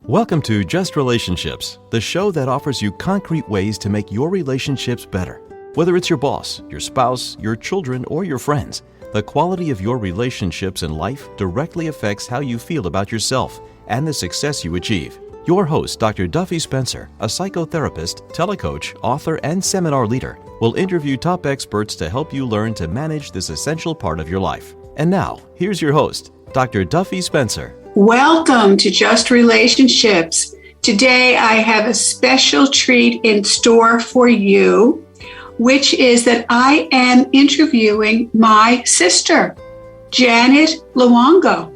Welcome to Just Relationships, the show that offers you concrete ways to make your relationships better. Whether it's your boss, your spouse, your children, or your friends, the quality of your relationships in life directly affects how you feel about yourself and the success you achieve. Your host, Dr. Duffy Spencer, a psychotherapist, telecoach, author, and seminar leader, will interview top experts to help you learn to manage this essential part of your life. And now, here's your host, Dr. Duffy Spencer. Welcome to Just Relationships. Today I have a special treat in store for you, which is that I am interviewing my sister, Janet Luongo.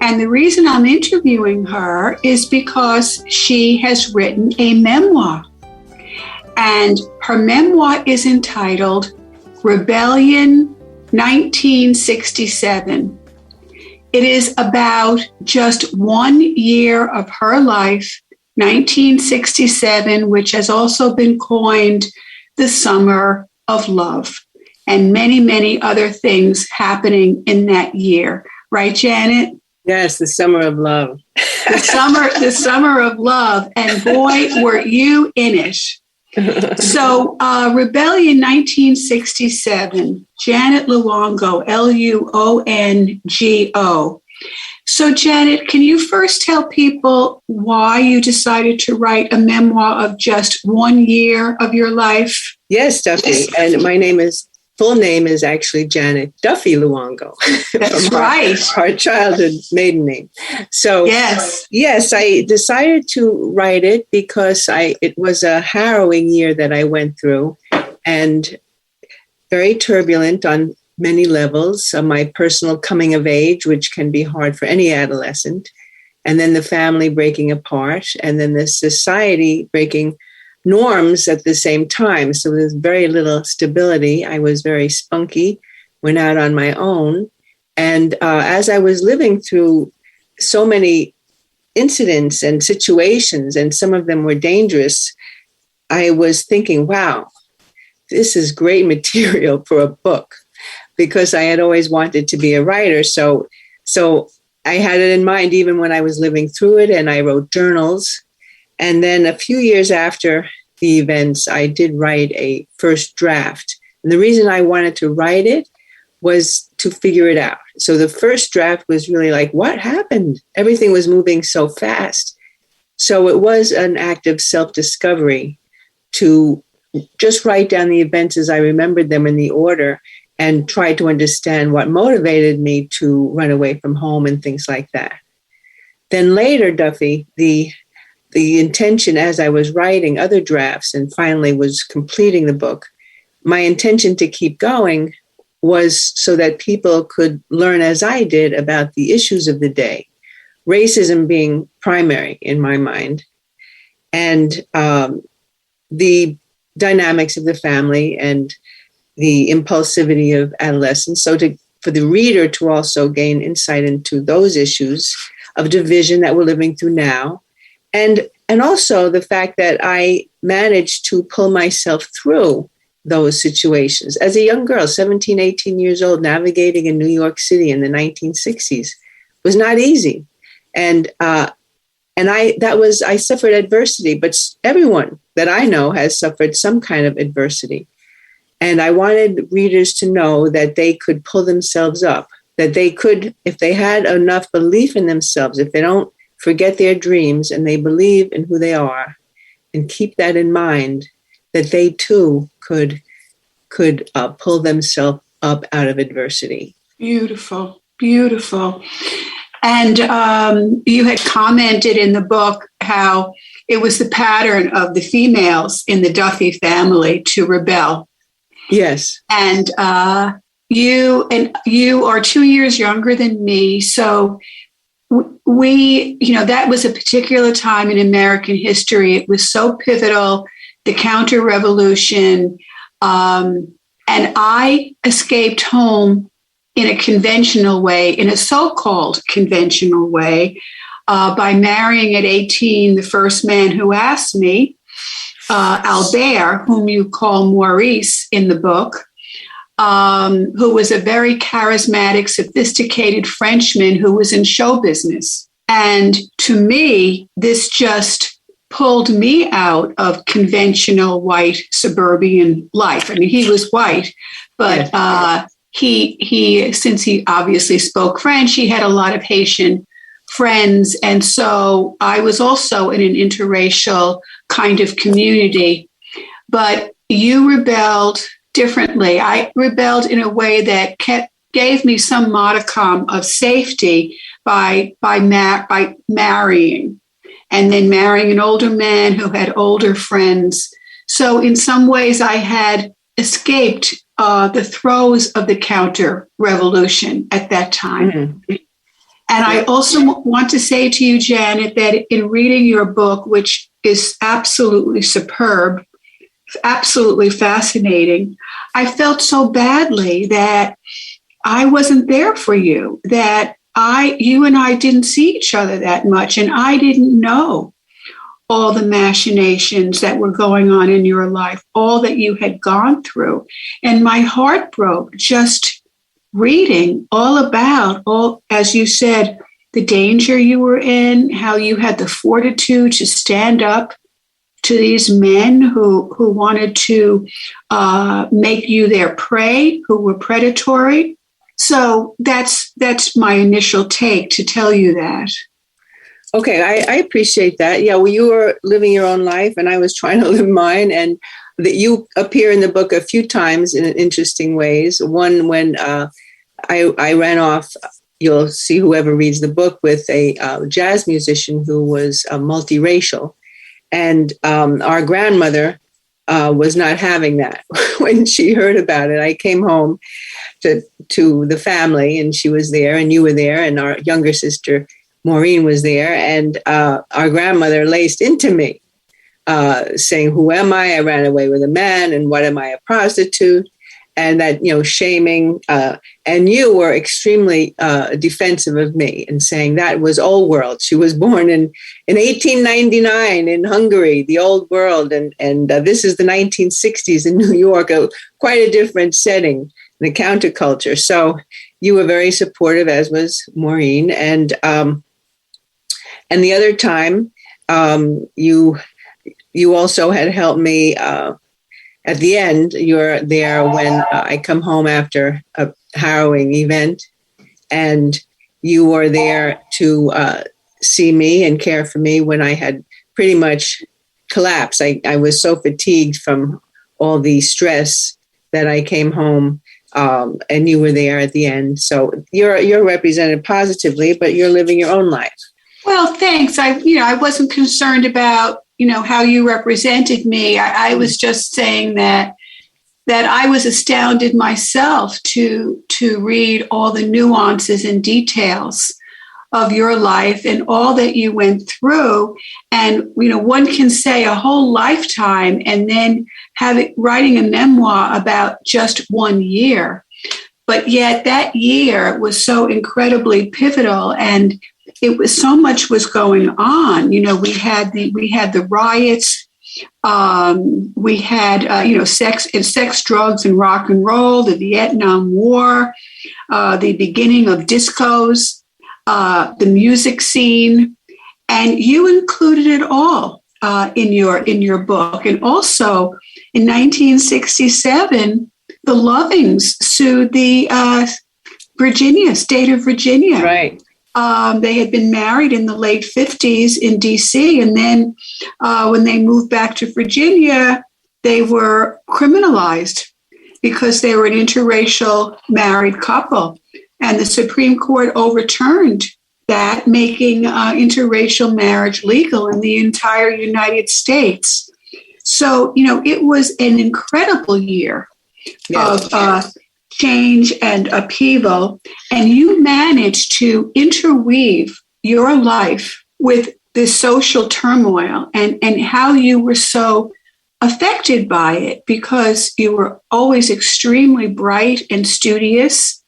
And the reason I'm interviewing her is because she has written a memoir. And her memoir is entitled Rebellion 1967. It is about just 1 year of her life, 1967, which has also been coined the summer of love, and many, many other things happening in that year. Right, Janet? Yes, the summer of love. The summer of love. And boy, were you in it. So, Rebellion 1967, Janet Luongo, Luongo. So, Janet, can you first tell people why you decided to write a memoir of just 1 year of your life? Yes, Duffy. And my full name is actually Janet Duffy Luongo. That's right. Our childhood maiden name. So yes, I decided to write it because it was a harrowing year that I went through, and very turbulent on many levels. My personal coming of age, which can be hard for any adolescent, and then the family breaking apart, and then the society breaking norms at the same time. So there's very little stability. I was very spunky, went out on my own. And as I was living through so many incidents and situations, and some of them were dangerous, I was thinking, wow, this is great material for a book, because I had always wanted to be a writer. So I had it in mind even when I was living through it, and I wrote journals. And then a few years after the events, I did write a first draft. And the reason I wanted to write it was to figure it out. So the first draft was really like, what happened? Everything was moving so fast. So it was an act of self-discovery to just write down the events as I remembered them in the order and try to understand what motivated me to run away from home and things like that. Then later, Duffy, the intention as I was writing other drafts and finally was completing the book, my intention to keep going was so that people could learn as I did about the issues of the day, racism being primary in my mind, and the dynamics of the family and the impulsivity of adolescence. So for the reader to also gain insight into those issues of division that we're living through now, and also the fact that I managed to pull myself through those situations. As a young girl, 17, 18 years old, navigating in New York City in the 1960s was not easy. And I suffered adversity, but everyone that I know has suffered some kind of adversity. And I wanted readers to know that they could pull themselves up, that they could, if they had enough belief in themselves, if they don't forget their dreams and they believe in who they are and keep that in mind, that they too could pull themselves up out of adversity. Beautiful, beautiful. And you had commented in the book how it was the pattern of the females in the Duffy family to rebel. Yes. And you are 2 years younger than me, so that was a particular time in American history. It was so pivotal, the CounterRevolution. And I escaped home in a conventional way, in a so-called conventional way, by marrying at 18 the first man who asked me, Albert, whom you call Maurice in the book, who was a very charismatic, sophisticated Frenchman who was in show business. And to me, this just pulled me out of conventional white suburban life. I mean, he was white, but he since he obviously spoke French, he had a lot of Haitian friends. And so I was also in an interracial kind of community. But you rebelled differently. I rebelled in a way that gave me some modicum of safety by marrying, and then marrying an older man who had older friends. So in some ways, I had escaped the throes of the counter-revolution at that time. Mm-hmm. And I also want to say to you, Janet, that in reading your book, which is absolutely superb, absolutely fascinating, I felt so badly that I wasn't there for you, that you and I didn't see each other that much, and I didn't know all the machinations that were going on in your life, all that you had gone through. And my heart broke just reading all about, as you said, the danger you were in, how you had the fortitude to stand up to these men who wanted to make you their prey, who were predatory. So that's my initial take, to tell you that. Okay, I appreciate that. Yeah, well, you were living your own life and I was trying to live mine. And that you appear in the book a few times in interesting ways. One, when I ran off, you'll see whoever reads the book, with a jazz musician who was multiracial. And our grandmother was not having that. When she heard about it, I came home to the family, and she was there, and you were there, and our younger sister, Maureen, was there. And our grandmother laced into me, saying, "Who am I? I ran away with a man, and what am I, a prostitute?" And that, shaming. And you were extremely defensive of me and saying that was old world. She was born in 1899 in Hungary, the old world. And this is the 1960s in New York, quite a different setting, the counterculture. So you were very supportive, as was Maureen. And the other time, you also had helped me. At the end, you're there when I come home after a harrowing event, and you were there to see me and care for me when I had pretty much collapsed. I was so fatigued from all the stress that I came home, and you were there at the end. So you're represented positively, but you're living your own life. Well, thanks. I wasn't concerned about how you represented me. I was just saying that I was astounded myself to read all the nuances and details of your life and all that you went through. And, one can say a whole lifetime and then writing a memoir about just 1 year. But yet that year was so incredibly pivotal, and it was so much was going on. We had the riots. We had sex, drugs, and rock and roll. The Vietnam War, the beginning of discos, the music scene, and you included it all in your book. And also, in 1967, the Lovings sued the state of Virginia. Right. They had been married in the late 50s in D.C., and then when they moved back to Virginia, they were criminalized because they were an interracial married couple. And the Supreme Court overturned that, making interracial marriage legal in the entire United States. So, it was an incredible year of change and upheaval, and you managed to interweave your life with this social turmoil and how you were so affected by it, because you were always extremely bright and studious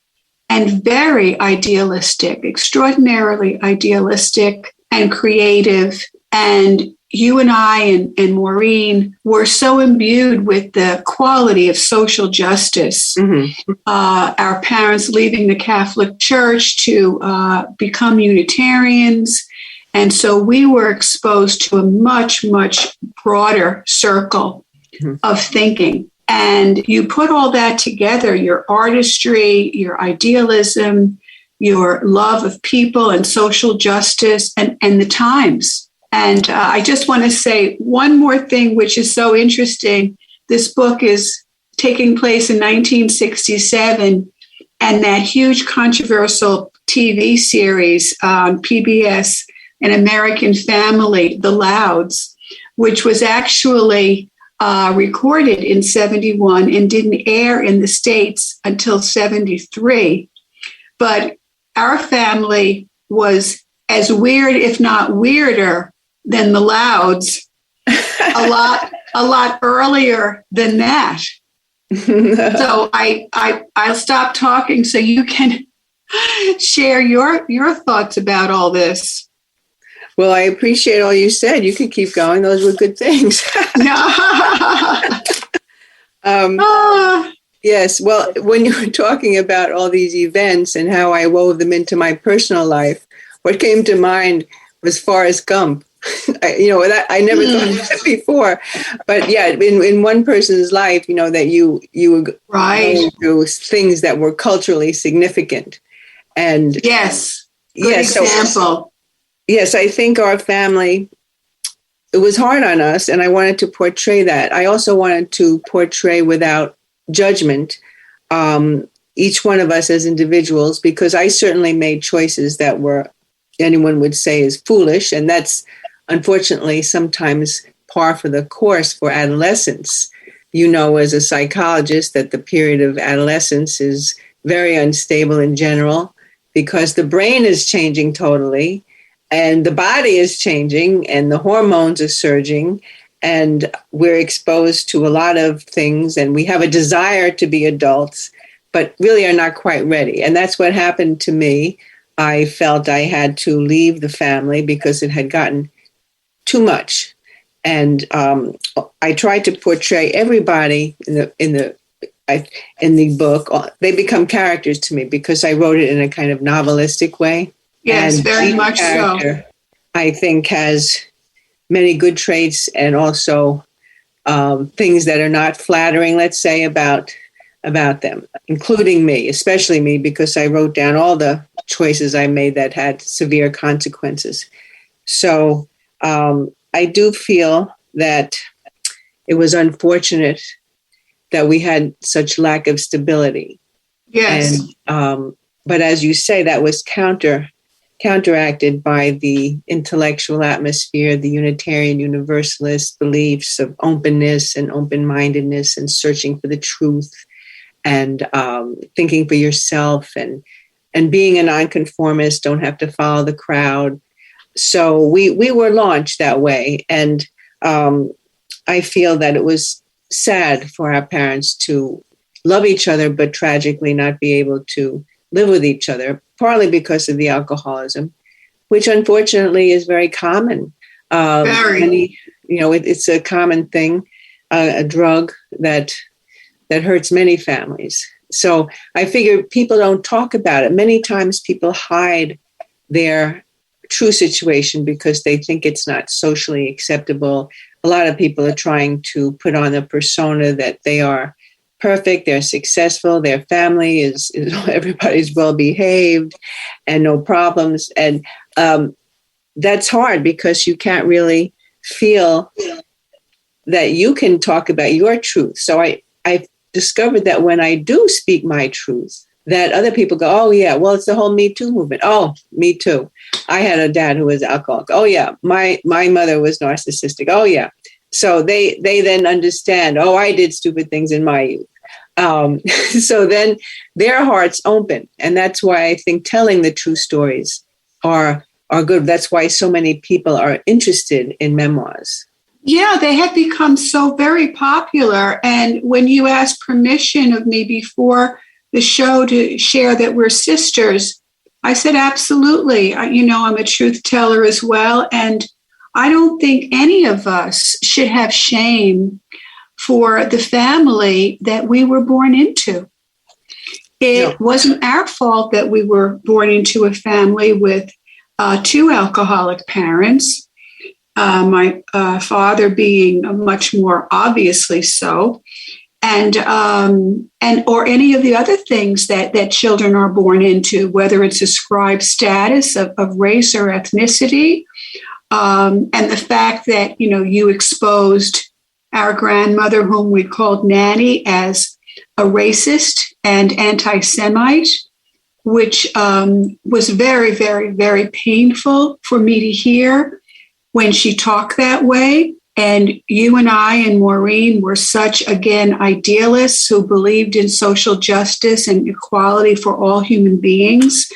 and very idealistic, extraordinarily idealistic and creative. And you and I and Maureen were so imbued with the quality of social justice. Mm-hmm. Our parents leaving the Catholic Church to become Unitarians, And so we were exposed to a much, much broader circle of thinking. And you put all that together, your artistry, your idealism, your love of people and social justice, and the times. And I just want to say one more thing, which is so interesting. This book is taking place in 1967, and that huge controversial TV series on PBS, An American Family, The Louds, which was actually recorded in 71 and didn't air in the States until 73. But our family was as weird, if not weirder, than the Louds a lot earlier than that. So I'll stop talking so you can share your thoughts about all this. Well, I appreciate all you said. You could keep going. Those were good things. Yes. Well, when you were talking about all these events and how I wove them into my personal life, what came to mind was Forrest Gump. I never thought of that before, but yeah, in one person's life, that you were going through things that were culturally significant, and good example. Yes, I think our family, it was hard on us, and I wanted to portray that. I also wanted to portray without judgment each one of us as individuals, because I certainly made choices that were, anyone would say, is foolish, and that's unfortunately sometimes par for the course for adolescence. As a psychologist, that the period of adolescence is very unstable in general, because the brain is changing totally, and the body is changing, and the hormones are surging, and we're exposed to a lot of things, and we have a desire to be adults, but really are not quite ready. And that's what happened to me. I felt I had to leave the family because it had gotten too much. And I tried to portray everybody in the book. They become characters to me because I wrote it in a kind of novelistic way. Yes, and very much so. I think has many good traits, and also things that are not flattering, let's say, about them, including me, especially me, because I wrote down all the choices I made that had severe consequences. So I do feel that it was unfortunate that we had such lack of stability. Yes. And, but as you say, that was counteracted by the intellectual atmosphere, the Unitarian Universalist beliefs of openness and open-mindedness and searching for the truth and thinking for yourself and being a nonconformist, don't have to follow the crowd. So we were launched that way. And I feel that it was sad for our parents to love each other, but tragically not be able to live with each other, partly because of the alcoholism, which unfortunately is very common. It's a common thing, a drug that hurts many families. So I figure people don't talk about it. Many times people hide their true situation because they think it's not socially acceptable. A lot of people are trying to put on a persona that they are perfect, they're successful, their family is everybody's well behaved and no problems. And that's hard because you can't really feel that you can talk about your truth. So I discovered that when I do speak my truth, that other people go, oh yeah, well, it's the whole Me Too movement. Oh, me too. I had a dad who was alcoholic. Oh yeah, my mother was narcissistic. Oh yeah. So they then understand, oh, I did stupid things in my youth. So then their hearts open. And that's why I think telling the true stories are good. That's why so many people are interested in memoirs. Yeah, they have become so very popular. And when you asked permission of me before the show to share that we're sisters, I said, absolutely. I'm a truth teller as well. And I don't think any of us should have shame for the family that we were born into. It wasn't our fault that we were born into a family with two alcoholic parents, my father being much more obviously so, and or any of the other things that children are born into, whether it's ascribed status of race or ethnicity, and the fact that you exposed our grandmother, whom we called Nanny, as a racist and anti-Semite, which was very, very, very painful for me to hear when she talked that way. And you and I and Maureen were such, again, idealists who believed in social justice and equality for all human beings,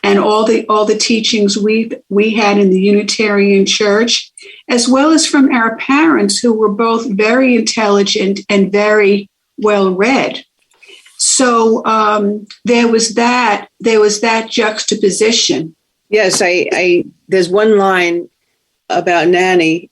and all the teachings we had in the Unitarian Church, as well as from our parents, who were both very intelligent and very well read. So there was that juxtaposition. Yes, I there's one line about Nanny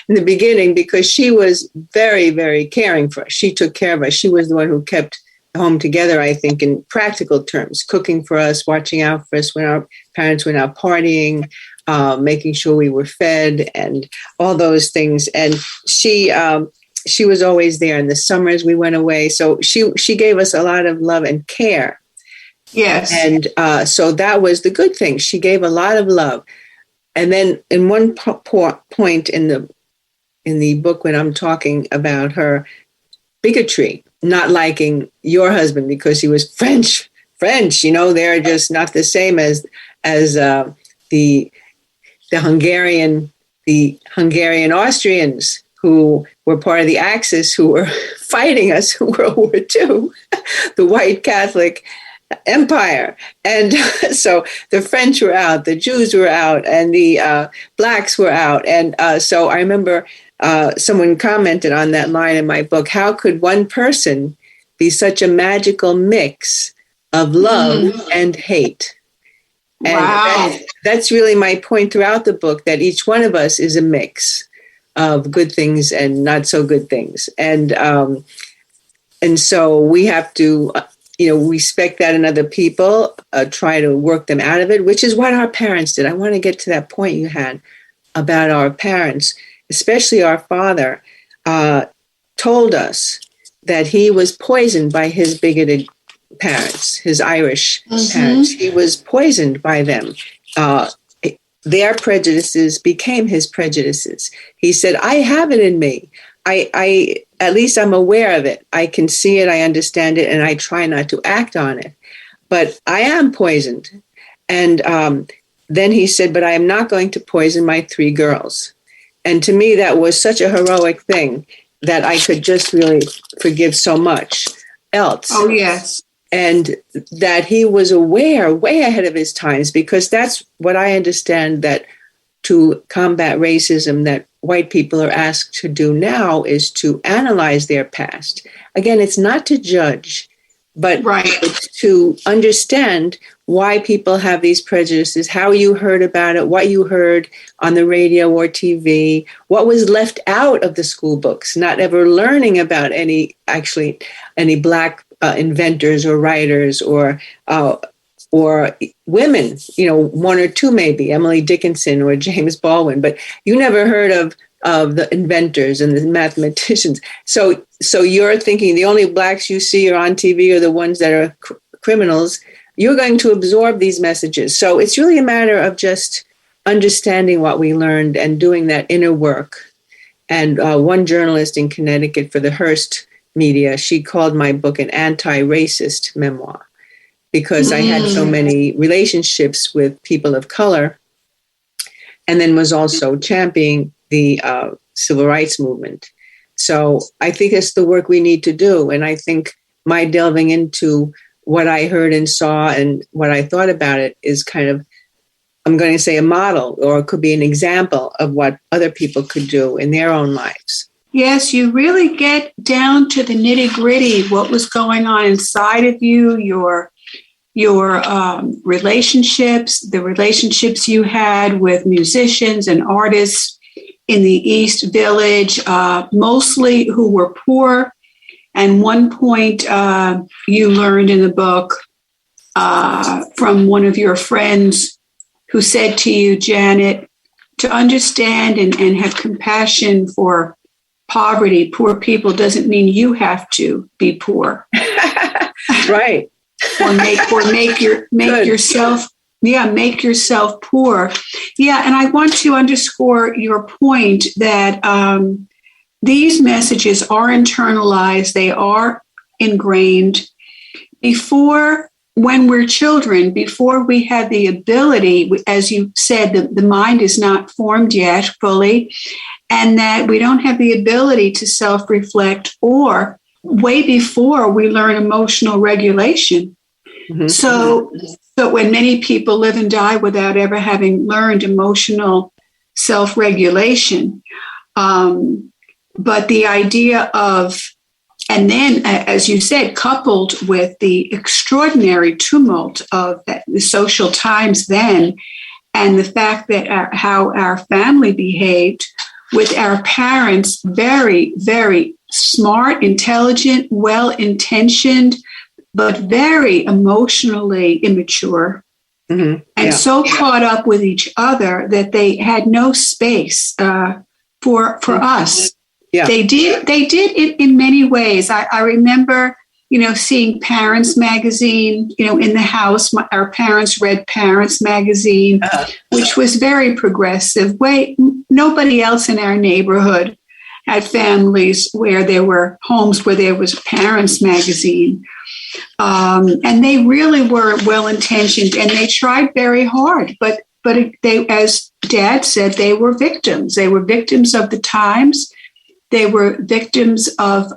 in the beginning, because she was very, very caring for us. She took care of us. She was the one who kept the home together, I think, in practical terms, cooking for us, watching out for us when our parents went out partying, making sure we were fed and all those things. And she was always there. In the summers we went away. So she gave us a lot of love and care. Yes. And so that was the good thing. She gave a lot of love. And then in one point in the book, when I'm talking about her bigotry, not liking your husband because he was French, they're just not the same as the Hungarian Austrians who were part of the Axis, who were fighting us in World War II, the white Catholic empire. And so the French were out, the Jews were out, and the blacks were out. And so I remember someone commented on that line in my book: how could one person be such a magical mix of love and hate? And wow. That's really my point throughout the book, that each one of us is a mix of good things and not so good things. And so we have to respect that in other people, try to work them out of it, which is what our parents did. I want to get to that point you had about our parents, especially our father, told us that he was poisoned by his bigoted parents, his Irish parents. He was poisoned by them. Their prejudices became his prejudices. He said, I have it in me. I at least I'm aware of it. I can see it, I understand it, and I try not to act on it. But I am poisoned. And then he said, but I am not going to poison my 3 girls. And to me, that was such a heroic thing that I could just really forgive so much else. Oh, yes. And that he was aware, way ahead of his times, because that's what I understand, that to combat racism that white people are asked to do now is to analyze their past. Again, it's not to judge, but it's to understand why people have these prejudices, how you heard about it, what you heard on the radio or TV, what was left out of the school books, not ever learning about any Black inventors or writers or women, 1 or 2 maybe, Emily Dickinson or James Baldwin, but you never heard of the inventors and the mathematicians. So you're thinking the only Blacks you see are on TV are the ones that are criminals. You're going to absorb these messages. So it's really a matter of just understanding what we learned and doing that inner work. And one journalist in Connecticut for the Hearst media, she called my book an anti-racist memoir, because I had so many relationships with people of color, and then was also championing the civil rights movement. So I think it's the work we need to do. And I think my delving into what I heard and saw and what I thought about it is kind of, I'm going to say, a model, or it could be an example of what other people could do in their own lives. Yes, you really get down to the nitty-gritty, what was going on inside of you, your relationships, the relationships you had with musicians and artists in the East Village, mostly who were poor. And one point you learned in the book from one of your friends who said to you, Janet, to understand and have compassion for poverty, poor people, doesn't mean you have to be poor. Right. or make yourself poor. Yeah, and I want to underscore your point that these messages are internalized, they are ingrained before, when we're children, before we have the ability, as you said, the mind is not formed yet fully, and that we don't have the ability to self-reflect, or way before we learn emotional regulation. Mm-hmm. So when many people live and die without ever having learned emotional self-regulation, but the idea of, and then, as you said, coupled with the extraordinary tumult of the social times then, and the fact that how our family behaved with our parents, very, very smart, intelligent, well-intentioned, but very emotionally immature, mm-hmm. and so caught up with each other that they had no space for us. Yeah. They did in many ways. I remember, seeing Parents Magazine, in the house. Our parents read Parents Magazine, which was very progressive. Nobody else in our neighborhood had families where there were homes where there was Parents Magazine. And they really were well-intentioned, and they tried very hard. But they, as Dad said, they were victims. They were victims of the times. They were victims of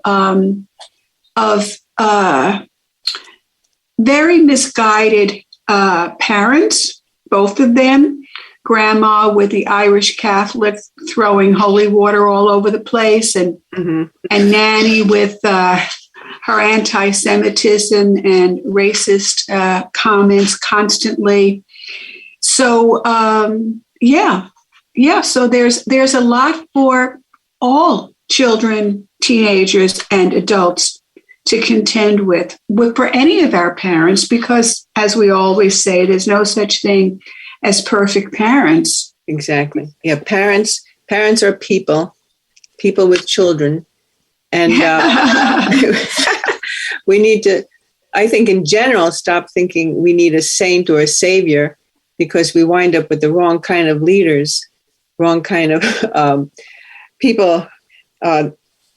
very misguided parents, both of them. Grandma with the Irish Catholic throwing holy water all over the place, and mm-hmm. and Nanny with her anti-Semitism and racist comments constantly. So So there's a lot for all children, teenagers, and adults to contend with for any of our parents, because, as we always say, there's no such thing as perfect parents. Exactly. Yeah, parents are people with children, and we need to, I think, in general, stop thinking we need a saint or a savior, because we wind up with the wrong kind of leaders, wrong kind of people.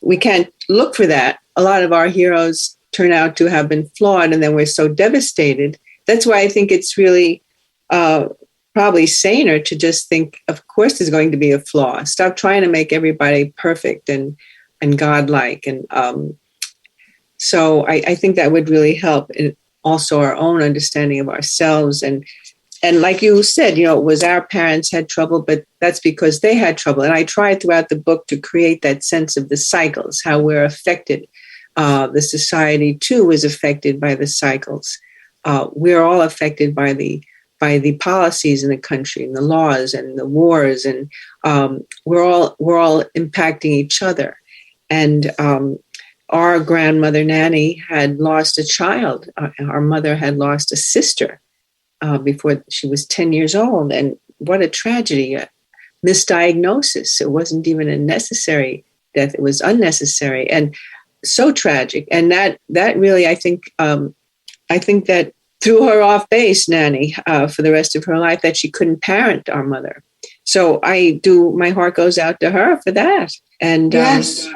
We can't look for that. A lot of our heroes turn out to have been flawed, and then we're so devastated. That's why I think it's really probably saner to just think, of course, there's going to be a flaw. Stop trying to make everybody perfect and godlike. And so I think that would really help. And also our own understanding of ourselves. And like you said, it was our parents had trouble, but that's because they had trouble. And I tried throughout the book to create that sense of the cycles, how we're affected. The society, too, is affected by the cycles. We're all affected by the policies in the country and the laws and the wars, and we're all impacting each other. And our grandmother Nanny had lost a child. Our mother had lost a sister before she was 10 years old, and what a tragedy! A misdiagnosis. It wasn't even a necessary death; it was unnecessary, and so tragic. And that really, I think that threw her off base, Nanny, for the rest of her life, that she couldn't parent our mother. So my heart goes out to her for that. And, yes.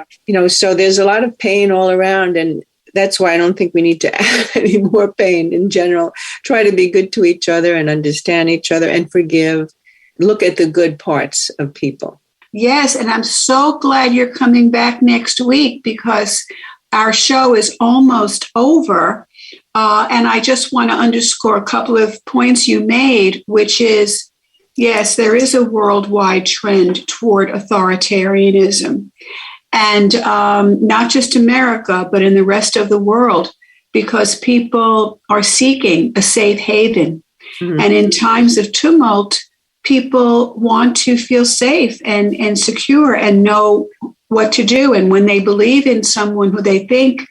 So there's a lot of pain all around. And that's why I don't think we need to add any more pain in general. Try to be good to each other and understand each other and forgive. Look at the good parts of people. Yes. And I'm so glad you're coming back next week, because our show is almost over. And I just want to underscore a couple of points you made, which is, yes, there is a worldwide trend toward authoritarianism, and not just America, but in the rest of the world, because people are seeking a safe haven. Mm-hmm. And in times of tumult, people want to feel safe and secure and know what to do. And when they believe in someone who they think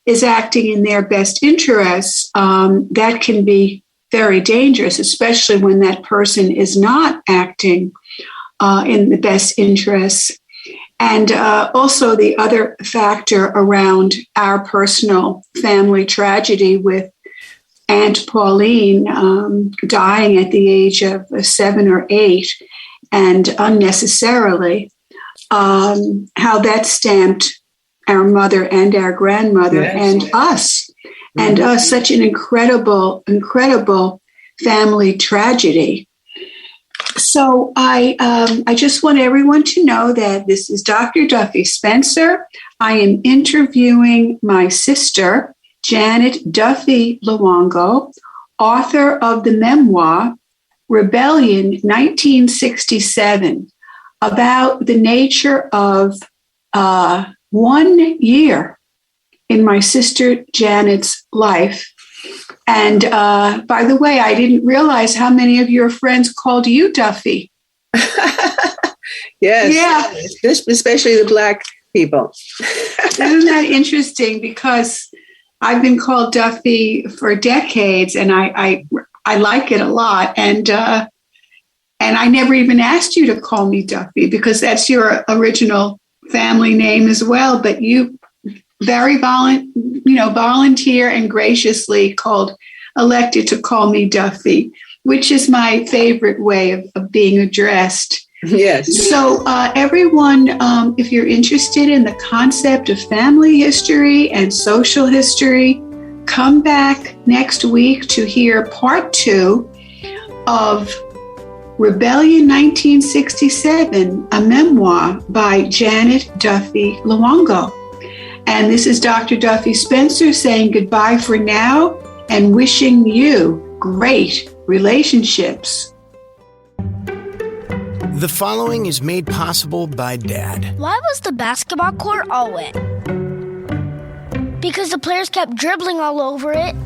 is acting in their best interests, that can be very dangerous, especially when that person is not acting in the best interests. And also the other factor around our personal family tragedy with Aunt Pauline dying at the age of 7 or 8 and unnecessarily, how that stamped our mother and our grandmother and us. And such an incredible family tragedy. So I just want everyone to know that this is Dr. Duffy Spencer. I am interviewing my sister, Janet Duffy Luongo, author of the memoir, Rebellion 1967, about the nature of 1 year in my sister Janet's life. And by the way, I didn't realize how many of your friends called you Duffy. Yes. Yeah. Especially the Black people. Isn't that interesting? Because I've been called Duffy for decades, and I like it a lot. And I never even asked you to call me Duffy because that's your original family name as well. But you very volunteer and graciously elected to call me Duffy, which is my favorite way of being addressed. Yes. So everyone, if you're interested in the concept of family history and social history, come back next week to hear part 2 of Rebellion 1967, a memoir by Janet Duffy Luongo. And this is Dr. Duffy Spencer saying goodbye for now and wishing you great relationships. The following is made possible by Dad. Why was the basketball court all wet? Because the players kept dribbling all over it.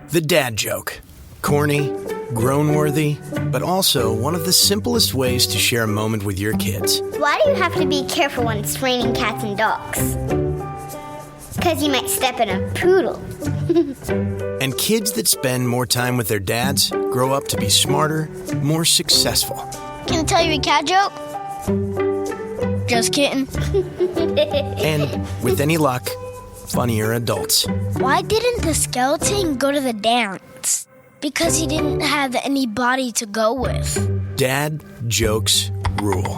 The dad joke. Corny, grown-worthy, but also one of the simplest ways to share a moment with your kids. Why do you have to be careful when it's raining cats and dogs? Because you might step in a poodle. And kids that spend more time with their dads grow up to be smarter, more successful. Can I tell you a cat joke? Just kidding. And with any luck, funnier adults. Why didn't the skeleton go to the dance? Because he didn't have any body to go with. Dad jokes rule.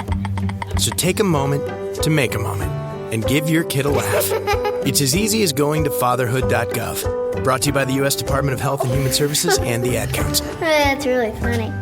So take a moment to make a moment and give your kid a laugh. It's as easy as going to fatherhood.gov. Brought to you by the U.S. Department of Health and Human Services and the Ad Council. That's really funny.